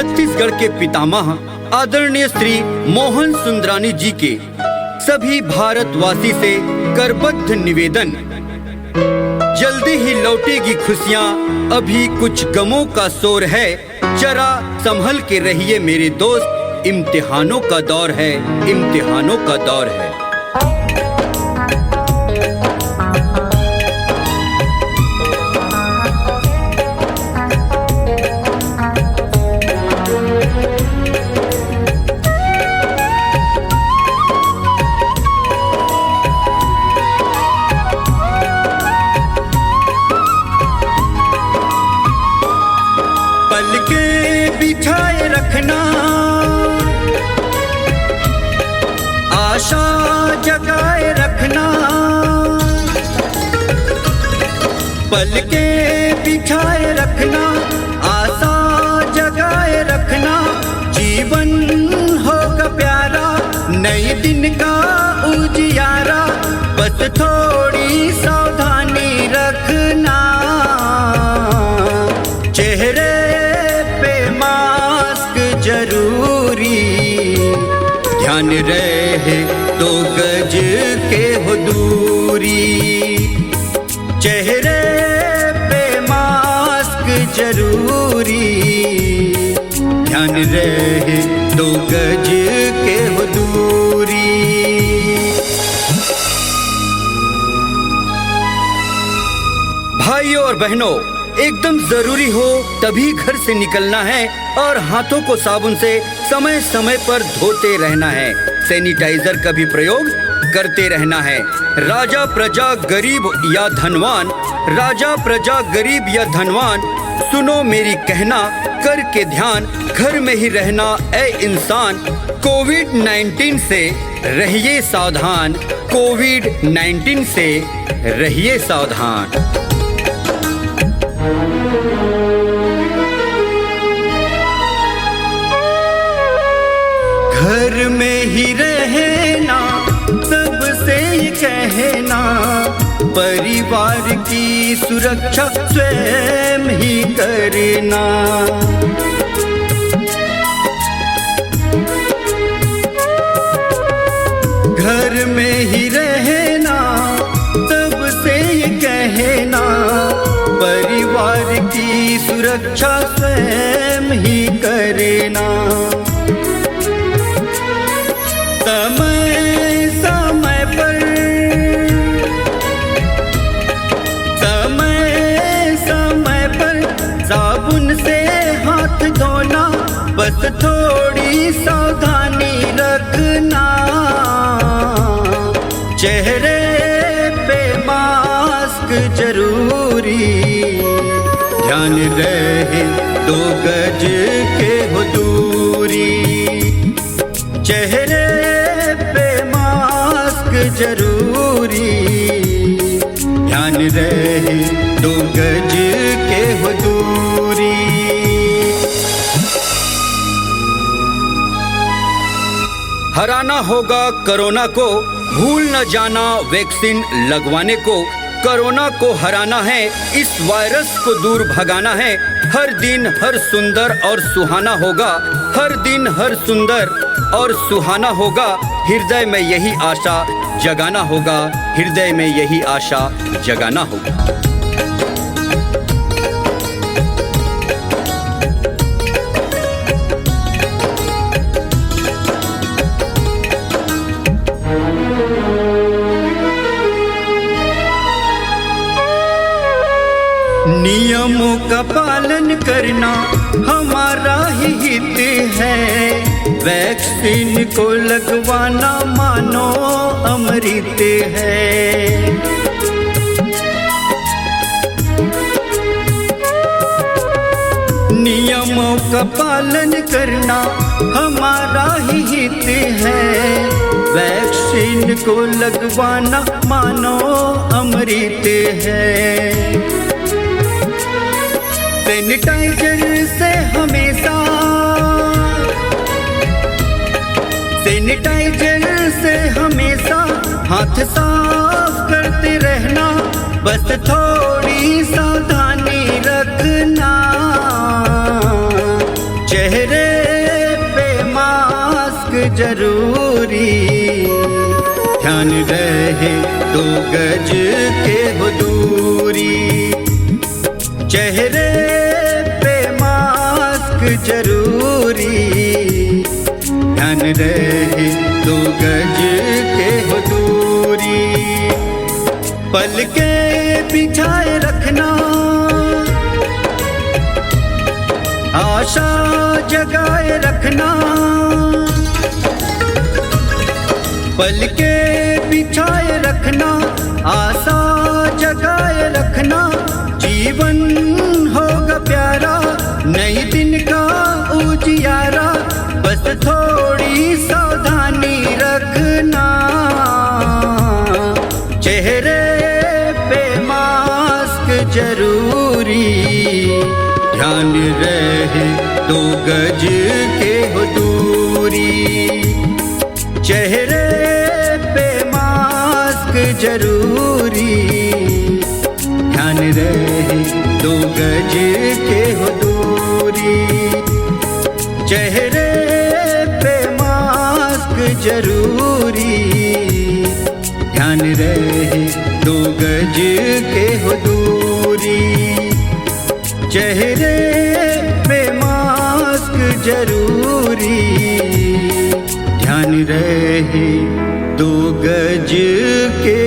छत्तीसगढ़ के पितामह आदरणीय श्री मोहन सुंदरानी जी के सभी भारतवासी से करबद्ध निवेदन, जल्दी ही लौटेगी खुशियाँ, अभी कुछ गमों का शोर है, जरा संभल के रहिए मेरे दोस्त, इम्तिहानों का दौर है, इम्तिहानों का दौर है। बिछाए रखना, आशा जगाए रखना, पलके बिछाए रखना, आशा जगाए रखना, जीवन होगा प्यारा, नए दिन का उजियारा, बस थोड़ी सावधानी रखना, चेहरे जरूरी, ध्यान रहे 2 गज के हो दूरी, चेहरे पे मास्क जरूरी, ध्यान रहे 2 गज के हो दूरी। भाइयों और बहनों, एकदम जरूरी हो तभी घर से निकलना है और हाथों को साबुन से समय समय पर धोते रहना है। सैनिटाइजर का भी प्रयोग करते रहना है। राजा प्रजा गरीब या धनवान, राजा प्रजा गरीब या धनवान, सुनो मेरी कहना, करके ध्यान, घर में ही रहना ऐ इंसान, कोविड-19 से रहिए सावधान, कोविड-19 से रहिए सावधान। घर में ही रहना, सबसे कहना, परिवार की सुरक्षा स्वयं ही करना, घर में ही रहना, सबसे कहना, परिवार की सुरक्षा स्वयं ही करना, समय समय पर, समय समय पर साबुन से हाथ धोना, बस थोड़ी सावधानी रखना, चेहरे पे मास्क जरूरी, ध्यान रहे 2 गज के हो दूरी, चेहरे पे मास्क जरूरी, ध्यान रहे 2 गज के हो दूरी। हराना होगा कोरोना को, भूल न जाना वैक्सीन लगवाने को, कोरोना को हराना है, इस वायरस को दूर भगाना है, हर दिन हर सुंदर और सुहाना होगा, हर दिन हर सुंदर और सुहाना होगा, हृदय में यही आशा जगाना होगा, हृदय में यही आशा जगाना होगा। नियमों का पालन करना हमारा ही हित है, वैक्सीन को लगवाना मानो अमृत है, नियमों का पालन करना हमारा ही हित है, वैक्सीन को लगवाना मानो अमृत है, सैनिटाइजर से हमेशा, सैनिटाइजर से हमेशा हाथ साफ करते रहना, बस थोड़ी सावधानी रखना, चेहरे ध्यान रहे 2 गज के हो दूरी। चेहरे पे मास्क जरूरी, ध्यान रहे 2 गज के हो दूरी। पलके बिछाए रखना, आशा जगाए रखना। पलके बिछाए रखना, आशा जगाए रखना। जीवन होगा प्यारा, नई दिन का उजियारा। बस थोड़ी सावधानी रखना, चेहरे पे मास्क जरूरी। ध्यान रहे 2 गज के हो दूरी। चेहरे पे मास्क जरूरी, ध्यान रहे 2 गज के हो दूरी। चेहरे पे मास्क जरूरी, ध्यान रहे 2 गज के हो दूरी। चेहरे पे मास्क जरूरी, ध्यान रहे 2 गज के